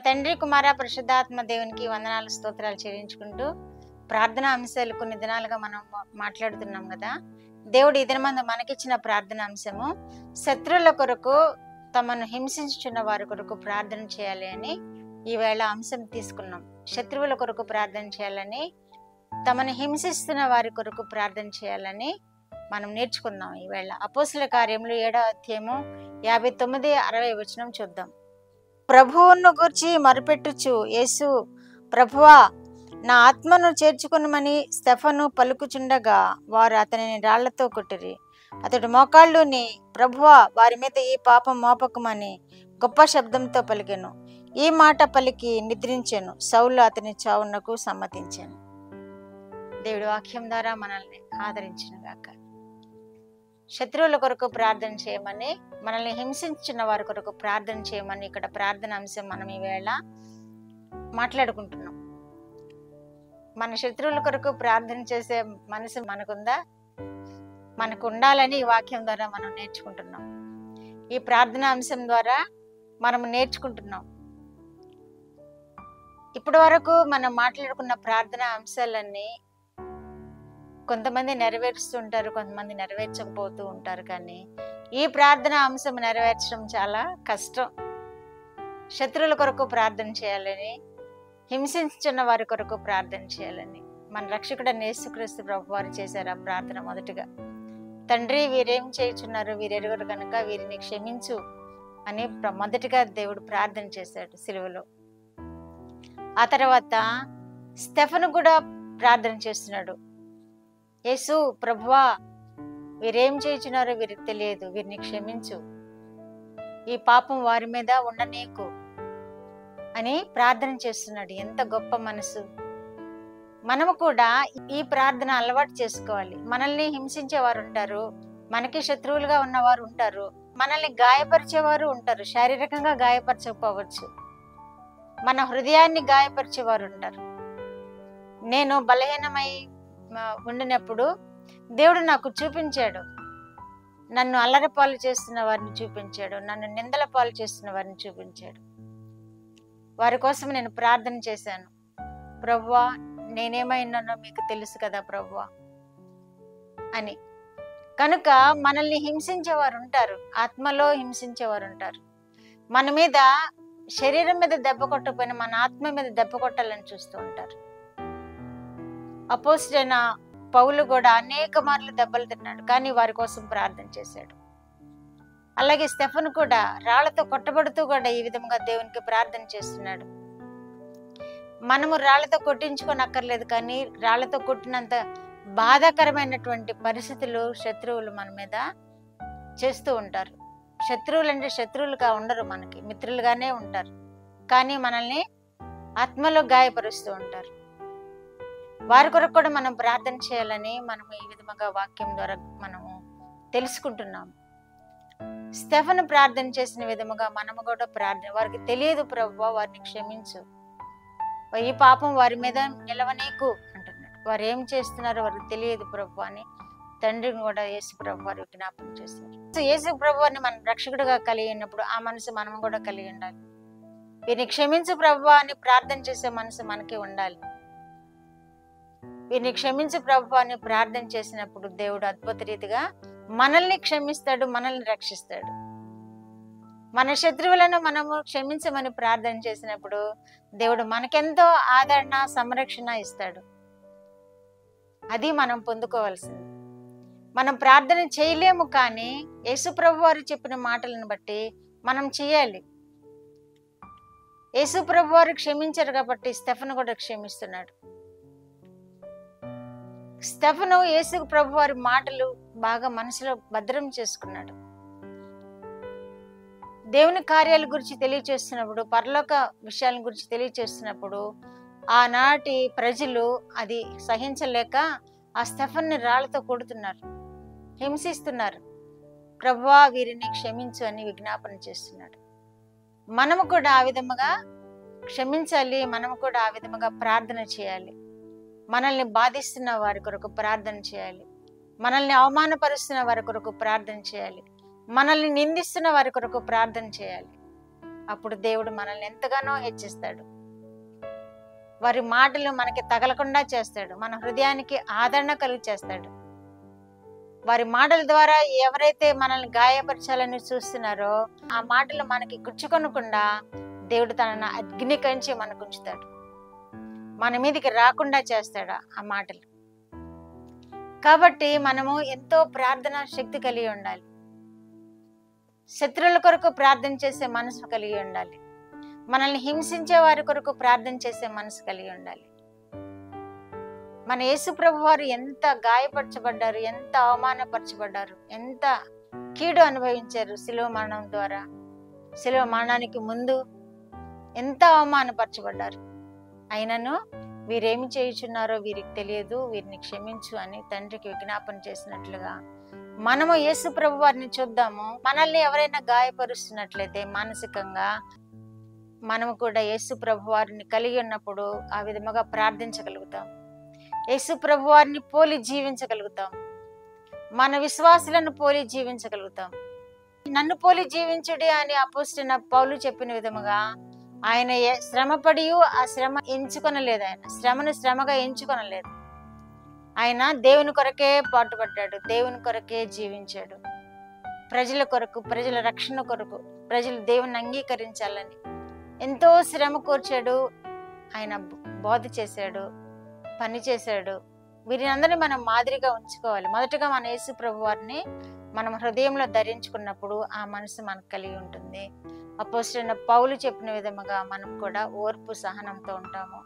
తండ్రి కుమార పరిశుద్ధాత్మ దేవునికి వందనాలు స్తోత్రాలు చెల్లించుకుంటూ ప్రార్థనా అంశాలు కొన్ని దినాలుగా మనం మాట్లాడుతున్నాం కదా. దేవుడు ఈ దినమందు మనకిచ్చిన ప్రార్థనా అంశము శత్రువుల కొరకు తమను హింసించుచున్న వారి కొరకు ప్రార్థన చేయాలి అని ఈవేళ అంశం తీసుకున్నాం. శత్రువుల కొరకు ప్రార్థన చేయాలని, తమను హింసిస్తున్న వారి కొరకు ప్రార్థన చేయాలని మనం నేర్చుకున్నాం. ఈవేళ అపోస్తుల కార్యములు 7వ అధ్యాయము 59-60 వచనం చూద్దాం. ప్రభువును గూర్చి మొరపెట్టుచు యేసు, ప్రభువా నా ఆత్మను చేర్చుకునమని స్టెఫను పలుకుచుండగా వారు అతనిని రాళ్లతో కొట్టిరి. అతడు మోకాళ్ళుని, ప్రభువా వారి మీద ఈ పాపం మోపకమని గొప్ప శబ్దంతో పలికెను. ఈ మాట పలికి నిద్రించెను. సౌలు అతని చావునకు సమ్మతించాను. దేవుడి వాక్యం ద్వారా మనల్ని ఆదరించినగాక. శత్రువుల కొరకు ప్రార్థన చేయమని, మనల్ని హింసించిన వారి కొరకు ప్రార్థన చేయమని ఇక్కడ ప్రార్థన అంశం మనం ఈవేళ మాట్లాడుకుంటున్నాం. మన శత్రువుల కొరకు ప్రార్థన చేసే మనసు మనకుందా? మనకు ఉండాలని ఈ వాక్యం ద్వారా మనం నేర్చుకుంటున్నాం. ఈ ప్రార్థన అంశం ద్వారా మనం నేర్చుకుంటున్నాం. ఇప్పటి వరకు మనం మాట్లాడుకున్న ప్రార్థన అంశాలన్నీ కొంతమంది నెరవేరుస్తుంటారు, కొంతమంది నెరవేర్చకపోతూ ఉంటారు. కానీ ఈ ప్రార్థన అంశం నెరవేర్చడం చాలా కష్టం. శత్రువుల కొరకు ప్రార్థన చేయాలని, హింసించున్న వారి కొరకు ప్రార్థన చేయాలని మన రక్షకుడైన యేసుక్రీస్తు ప్రభు వారు చేశారు ఆ ప్రార్థన. మొదటిగా, తండ్రి వీరేం చేయుచున్నారు, వీరెరుగురు కనుక వీరిని క్షమించు అని మొదటిగా దేవుడు ప్రార్థన చేశాడు సిలువలో. ఆ తర్వాత స్టెఫను కూడా ప్రార్థన చేస్తున్నాడు. యేసు, ప్రభువా వీరేం చేయుచున్నారో వీరికి తెలియదు, వీరిని క్షమించు, ఈ పాపం వారి మీద ఉండనీకు అని ప్రార్థన చేస్తున్నాడు. ఎంత గొప్ప మనసు! మనము కూడా ఈ ప్రార్థన అలవాటు చేసుకోవాలి. మనల్ని హింసించేవారు ఉంటారు, మనకి శత్రువులుగా ఉన్నవారు ఉంటారు, మనల్ని గాయపరిచేవారు ఉంటారు. శారీరకంగా గాయపరచకపోవచ్చు, మన హృదయాన్ని గాయపరిచేవారు ఉంటారు. నేను బలహీనమై ఉండినప్పుడు దేవుడు నాకు చూపించాడు, నన్ను అల్లరిపాలు చేస్తున్న వారిని చూపించాడు, నన్ను నిందల పాలు చేస్తున్న వారిని చూపించాడు. వారి కోసం నేను ప్రార్థన చేశాను. ప్రభువా నేనేమైనానో మీకు తెలుసు కదా ప్రభువా అని. కనుక మనల్ని హింసించేవారు ఉంటారు, ఆత్మలో హింసించేవారు ఉంటారు. మన మీద శరీరం మీద దెబ్బ కొట్టకపోయినా మన ఆత్మ మీద దెబ్బ కొట్టాలని చూస్తూ ఉంటారు. అపోస్తలుడైన పౌలు కూడా అనేక మార్లు దెబ్బలు తిన్నాడు, కానీ వారి కోసం ప్రార్థన చేశాడు. అలాగే స్టెఫను కూడా రాళ్లతో కొట్టబడుతూ కూడా ఈ విధంగా దేవునికి ప్రార్థన చేస్తున్నాడు. మనము రాళ్లతో కొట్టించుకోనక్కర్లేదు, కానీ రాళ్లతో కొట్టినంత బాధాకరమైనటువంటి పరిస్థితులు శత్రువులు మన మీద చేస్తూ ఉంటారు. శత్రువులు అంటే శత్రువులుగా ఉండరు, మనకి మిత్రులుగానే ఉంటారు, కానీ మనల్ని ఆత్మలో గాయపరుస్తూ ఉంటారు. వారి కొరకు కూడా మనం ప్రార్థన చేయాలని మనము ఈ విధంగా వాక్యం ద్వారా మనము తెలుసుకుంటున్నాము. స్టెఫను ప్రార్థన చేసిన విధముగా మనము కూడా ప్రార్థన, వారికి తెలియదు ప్రభువా వారిని క్షమించు, ఈ పాపం వారి మీద నిలవనీకు అంటున్నాడు. వారు ఏం చేస్తున్నారో వారికి తెలియదు ప్రభు అని తండ్రిని కూడా యేసు ప్రభు వారు జ్ఞాపకం చేశారు. యేసు ప్రభు వారిని మనం రక్షకుడిగా కలిగి ఉన్నప్పుడు ఆ మనసు మనం కూడా కలిగి ఉండాలి. వీరిని క్షమించు ప్రభు అని ప్రార్థన చేసే మనసు మనకి ఉండాలి. వీరిని క్షమించు ప్రభు అని ప్రార్థన చేసినప్పుడు దేవుడు అద్భుత రీతిగా మనల్ని క్షమిస్తాడు, మనల్ని రక్షిస్తాడు. మన శత్రువులను మనము క్షమించమని ప్రార్థన చేసినప్పుడు దేవుడు మనకెంతో ఆదరణ, సంరక్షణ ఇస్తాడు. అది మనం పొందుకోవాల్సింది. మనం ప్రార్థన చేయలేము, కానీ యేసు ప్రభు వారు చెప్పిన మాటలను బట్టి మనం చేయాలి. యేసు ప్రభు వారు క్షమించారు కాబట్టి స్టెఫను కూడా క్షమిస్తున్నాడు. స్టెఫను యేసు ప్రభు వారి మాటలు బాగా మనసులో భద్రం చేసుకున్నాడు. దేవుని కార్యాల గురించి తెలియచేస్తున్నప్పుడు, పరలోక విషయాల గురించి తెలియచేస్తున్నప్పుడు ఆనాటి ప్రజలు అది సహించలేక ఆ స్టెఫన్ని రాళ్లతో కొడుతున్నారు, హింసిస్తున్నారు. ప్రభువా వీరిని క్షమించు అని విజ్ఞాపన చేస్తున్నాడు. మనము కూడా ఆ విధముగా క్షమించాలి, మనము కూడా ఆ విధముగా ప్రార్థన చేయాలి. మనల్ని బాధిస్తున్న వారి కొరకు ప్రార్థన చేయాలి, మనల్ని అవమానపరుస్తున్న వారి కొరకు ప్రార్థన చేయాలి, మనల్ని నిందిస్తున్న వారి కొరకు ప్రార్థన చేయాలి. అప్పుడు దేవుడు మనల్ని ఎంతగానో హెచ్చిస్తాడు. వారి మాటలు మనకి తగలకుండా చేస్తాడు, మన హృదయానికి ఆదరణ కలుగు చేస్తాడు. వారి మాటల ద్వారా ఎవరైతే మనల్ని గాయపరచాలని చూస్తున్నారో ఆ మాటలు మనకి గుచ్చుకొనకుండా దేవుడు తనను అగ్ని కంచి మనకు ఉంచుతాడు, మన మీదకి రాకుండా చేస్తాడు ఆ మాటలు. కాబట్టి మనము ఎంతో ప్రార్థనా శక్తి కలిగి ఉండాలి. శత్రువుల కొరకు ప్రార్థన చేసే మనసు కలిగి ఉండాలి. మనల్ని హింసించే వారి కొరకు ప్రార్థన చేసే మనసు కలిగి ఉండాలి. మన యేసు ప్రభు వారు ఎంత గాయపరచబడ్డారు, ఎంత అవమానపరచబడ్డారు, ఎంత కీడు అనుభవించారు శిలువ మరణం ద్వారా. శిలువ మరణానికి ముందు ఎంత అవమానపరచబడ్డారు. అయినను వీరేమి చేయుచున్నారో వీరికి తెలియదు, వీరిని క్షమించు అని తండ్రికి విజ్ఞాపన చేసినట్లుగా మనము యేసు ప్రభు వారిని చూద్దాము. మనల్ని ఎవరైనా గాయపరుస్తున్నట్లయితే మానసికంగా మనము కూడా యేసు ప్రభు వారిని కలిగి ఉన్నప్పుడు ఆ విధముగా ప్రార్థించగలుగుతాం. యేసు ప్రభు వారిని పోలి జీవించగలుగుతాం. మన విశ్వాసులను పోలి జీవించగలుగుతాం. నన్ను పోలి జీవించుడి అని అపోస్తలుడైన పౌలు చెప్పిన విధముగా ఆయన శ్రమపడి ఆ శ్రమ ఎంచుకొనలేదు. ఆయన శ్రమను శ్రమగా ఎంచుకొనలేదు. ఆయన దేవుని కొరకే పాటుపడ్డాడు, దేవుని కొరకే జీవించాడు. ప్రజల కొరకు, ప్రజల రక్షణ కొరకు, ప్రజలు దేవుని అంగీకరించాలని ఎంతో శ్రమ కూర్చాడు. ఆయన బోధ చేశాడు, పని చేశాడు. వీరిని అందరినీ మనం మాదిరిగా ఉంచుకోవాలి. మొదటగా మన యేసు ప్రభు వారిని మనం హృదయంలో ధరించుకున్నప్పుడు ఆ మనసు మనకు కలిగి ఉంటుంది. అపోస్తలుడైన పౌలు చెప్పిన విధముగా మనం కూడా ఓర్పు సహనంతో ఉంటాము.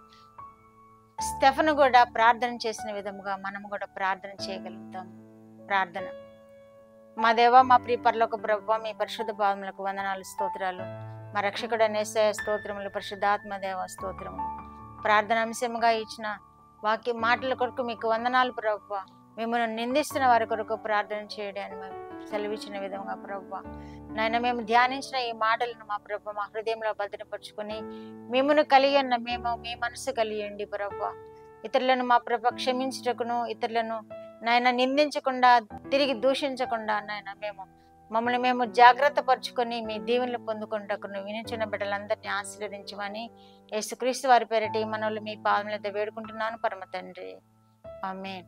స్టెఫను కూడా ప్రార్థన చేసిన విధముగా మనం కూడా ప్రార్థన చేయగలుగుతాం. ప్రార్థన. మా దేవ, మా ప్రియ పరలోక ప్రభువా, మీ పరిశుద్ధ పాదములకు వందనాలు, స్తోత్రాలు. మా రక్షకుడైన యేసయ్య స్తోత్రములు, పరిశుద్ధాత్మ దేవ స్తోత్రములు. ప్రార్థన అంశముగా ఇచ్చిన వాక్య మాటల కొరకు మీకు వందనాలు ప్రభువా. మిమ్మల్ని నిందిస్తున్న వారి కొరకు ప్రార్థన చేయడానికి మేము సెలవిచ్చిన విధంగా ప్రభువా, నాయన మేము ధ్యానించిన ఈ మాటలను మా ప్రభువా మా హృదయంలో భద్రపరుచుకొని మిమ్మల్ని కలిగి ఉన్న మేము మీ మనసు కలియండి ప్రభువా. ఇతరులను మా ప్రభువా క్షమించుటకును, ఇతరులను నాయన నిందించకుండా, తిరిగి దూషించకుండా నాయన మమ్మల్ని మేము జాగ్రత్త పరుచుకొని మీ దీవెనలు పొందుకుంటకును వినిచిన బిడ్డలందరినీ ఆశీర్వదించమని యేసుక్రీస్తు వారి పేరిట మనల్ని మీ పాదములతో వేడుకుంటున్నాను పరమ తండ్రి. ఆమేన్.